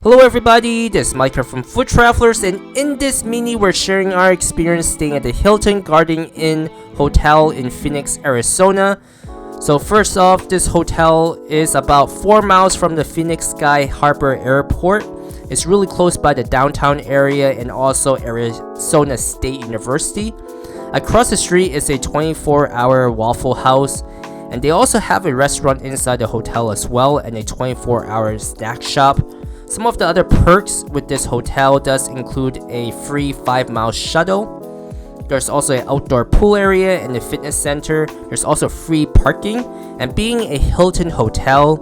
Hello everybody, this is Micah from Food Travelers, and in this mini we're sharing our experience staying at the Hilton Garden Inn Hotel in Phoenix, Arizona. So first off, this hotel is about 4 miles from the Phoenix Sky Harbor Airport. It's really close by the downtown area and also Arizona State University. Across the street is a 24-hour Waffle House, and they also have a restaurant inside the hotel as well and a 24-hour snack shop. Some of the other perks with this hotel does include a free 5-mile shuttle. There's also an outdoor pool area and a fitness center. There's also free parking. And being a Hilton hotel,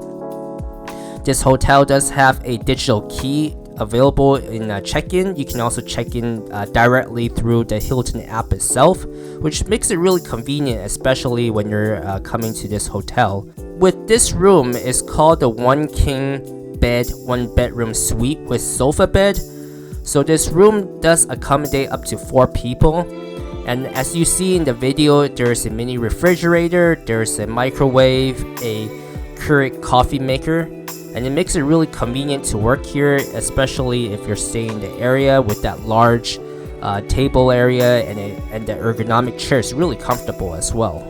this hotel does have a digital key available in check-in. You can also check in directly through the Hilton app itself, which makes it really convenient, especially when you're coming to this hotel. With this room, it's called the 1 King Bed 1 Bedroom Suite with Sofabed. So this room does accommodate up to 4 people. And as you see in the video, there's a mini refrigerator, there's a microwave, a Keurig coffee maker, and it makes it really convenient to work here, especially if you're staying in the area with that large table area, and the ergonomic chair is really comfortable as well.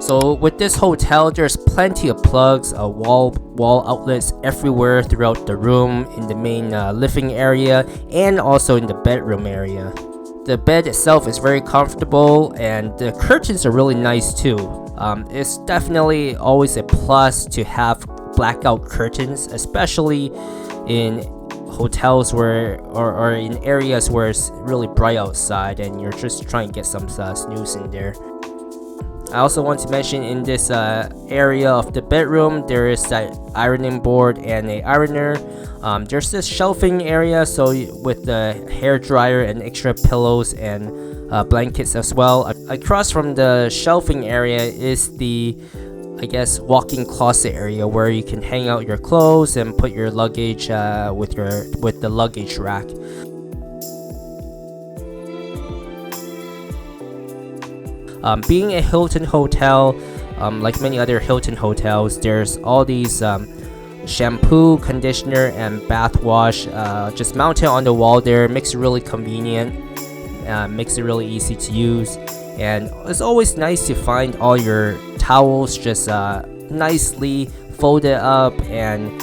So with this hotel, there's plenty of plugs, wall outlets everywhere throughout the room, in the main living area, and also in the bedroom area. The bed itself is very comfortable, and the curtains are really nice too. It's definitely always a plus to have blackout curtains, especially in hotels where or in areas where it's really bright outside and you're just trying to get some snooze in there. I also want to mention in this area of the bedroom, there is that ironing board and a ironer. There's this shelving area, so with the hair dryer and extra pillows and blankets as well. Across from the shelving area is the, I guess, walk-in closet area where you can hang out your clothes and put your luggage with the luggage rack. Being a Hilton hotel, like many other Hilton hotels, there's all these shampoo, conditioner, and bath wash just mounted on the wall there. Makes it really convenient, makes it really easy to use, and it's always nice to find all your towels just nicely folded up and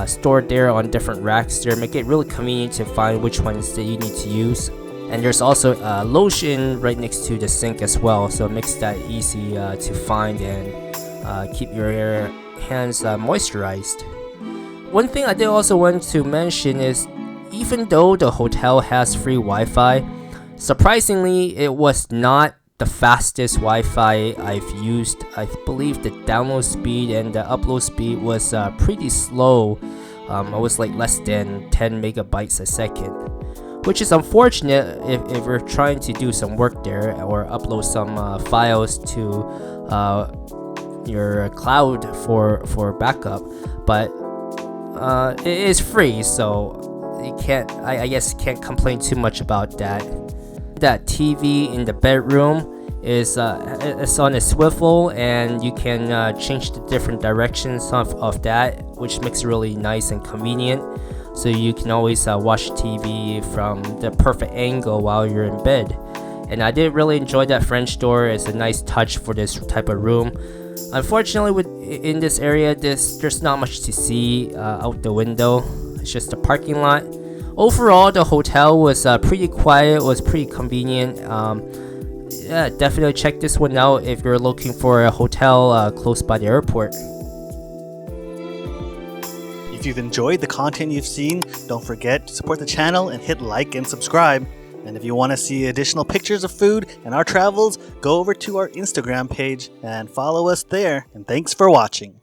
stored there on different racks there. Make it really convenient to find which ones that you need to use. And there's also lotion right next to the sink as well, so it makes that easy to find and keep your hands moisturized. One thing I did also want to mention is, even though the hotel has free Wi-Fi, surprisingly it was not the fastest Wi-Fi I've used. I believe the download speed and the upload speed was pretty slow. It was like less than 10 megabytes a second, which is unfortunate if you're trying to do some work there or upload some files to your cloud for backup. But it is free, so you can't, I guess, can't complain too much about that. That TV in the bedroom is it's on a swivel, and you can change the different directions of that, which makes it really nice and convenient. So you can always watch TV from the perfect angle while you're in bed. And I did really enjoy that French door. It's a nice touch for this type of room. Unfortunately, in this area, there's not much to see out the window. It's just a parking lot. Overall, the hotel was pretty quiet, was pretty convenient. Yeah, definitely check this one out if you're looking for a hotel close by the airport. If you've enjoyed the content you've seen, don't forget to support the channel and hit like and subscribe. And if you want to see additional pictures of food and our travels, go over to our Instagram page and follow us there. And thanks for watching.